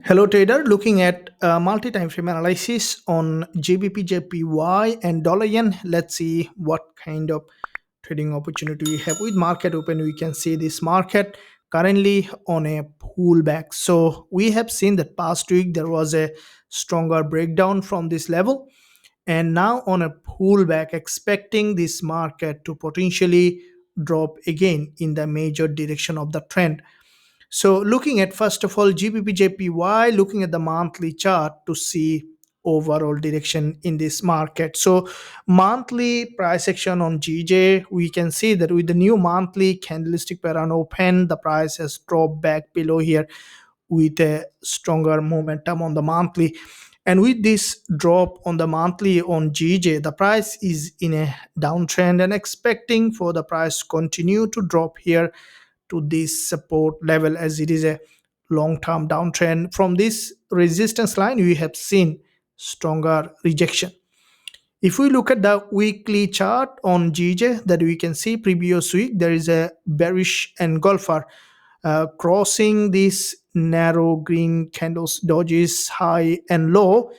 Hello trader, looking at multi-time frame analysis on GBPJPY and dollar yen. Let's see what kind of trading opportunity we have. With market open, we can see this market currently on a pullback. So we have seen that past week there was a stronger breakdown from this level, and now on a pullback, expecting this market to potentially drop again in the major direction of the trend. So looking at first of all GBPJPY, looking at the monthly chart to see overall direction in this market. So monthly price action on GJ, we can see that with the new monthly candlestick pattern open, the price has dropped back below here with a stronger momentum on the monthly. And with this drop on the monthly on GJ, the price is in a downtrend and expecting for the price continue to drop here to this support level, as it is a long-term downtrend. From this resistance line we have seen stronger rejection. If we look at the weekly chart on GJ, that we can see previous week there is a bearish engulfer crossing this narrow green candles dodges high and low,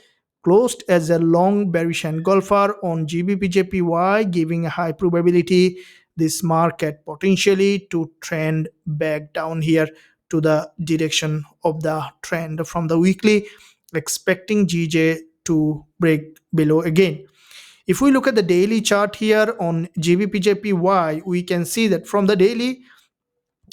closed as a long bearish engulfer on GBPJPY, giving a high probability this market potentially to trend back down here to the direction of the trend from the weekly, expecting GJ to break below again. If we look at the daily chart here on GBPJPY, we can see that from the daily,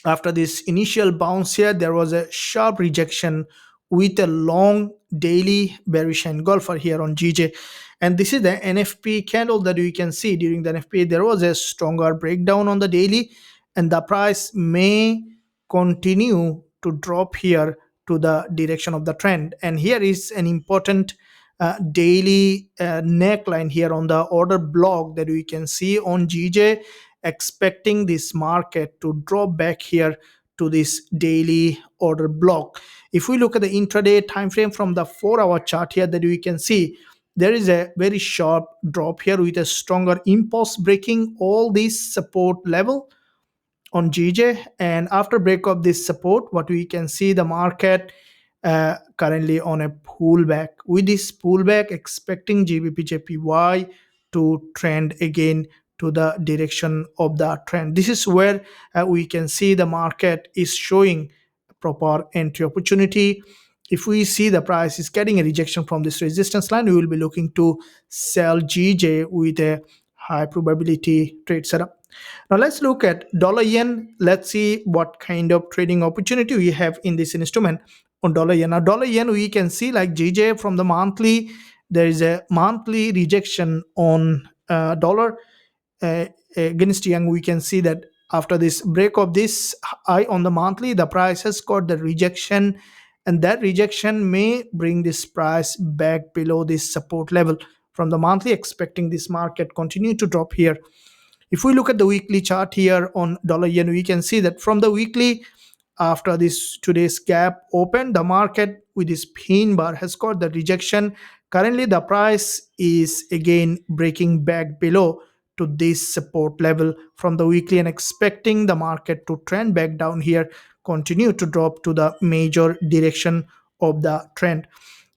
after this initial bounce here, there was a sharp rejection with a long daily bearish engulfer here on GJ. And this is the NFP candle that we can see. During the NFP, there was a stronger breakdown on the daily, and the price may continue to drop here to the direction of the trend. And here is an important daily neckline here on the order block that we can see on GJ, expecting this market to drop back here to this daily order block. If we look at the intraday time frame from the 4-hour chart here, that we can see there is a very sharp drop here with a stronger impulse breaking all these support level on GJ. And after break of this support, what we can see, the market currently on a pullback. With this pullback, expecting GBPJPY to trend again to the direction of the trend. This is where we can see the market is showing proper entry opportunity. If we see the price is getting a rejection from this resistance line, we will be looking to sell GJ with a high probability trade setup. Now let's look at dollar yen. Let's see what kind of trading opportunity we have in this instrument on dollar yen. Now dollar yen, we can see like GJ from the monthly, there is a monthly rejection on dollar against yen. We can see that after this break of this high on the monthly, the price has got the rejection, and that rejection may bring this price back below this support level from the monthly, expecting this market continue to drop here. If we look at the weekly chart here on dollar yen, we can see that from the weekly, after this today's gap open, the market with this pin bar has got the rejection. Currently the price is again breaking back below to this support level from the weekly, and expecting the market to trend back down here, continue to drop to the major direction of the trend.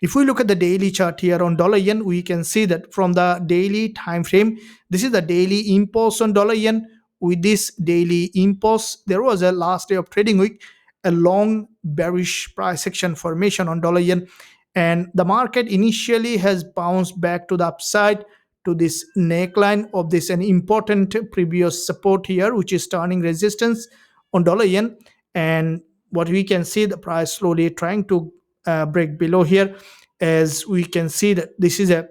If we look at the daily chart here on dollar yen, we can see that from the daily time frame, this is the daily impulse on dollar yen. With this daily impulse, there was a last day of trading week, a long bearish price action formation on dollar yen, and the market initially has bounced back to the upside to this neckline of this an important previous support here, which is turning resistance on dollar yen. And what we can see, the price slowly trying to break below here, as we can see that this is a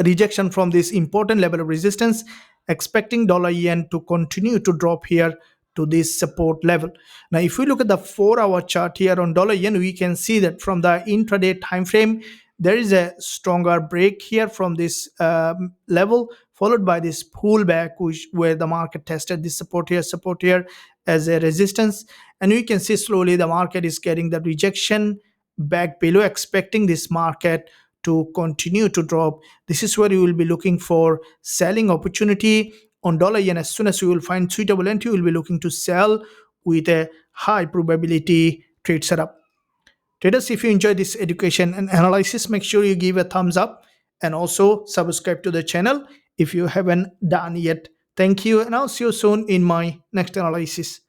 rejection from this important level of resistance, expecting dollar yen to continue to drop here to this support level. Now if we look at the 4-hour chart here on dollar yen, we can see that from the intraday time frame, there is a stronger break here from this level, followed by this pullback, where the market tested this support here as a resistance. And we can see slowly the market is getting the rejection back below, expecting this market to continue to drop. This is where you will be looking for selling opportunity on dollar yen. As soon as you will find suitable entry, you will be looking to sell with a high probability trade setup. Traders, if you enjoy this education and analysis, make sure you give a thumbs up and also subscribe to the channel if you haven't done yet. Thank you, and I'll see you soon in my next analysis.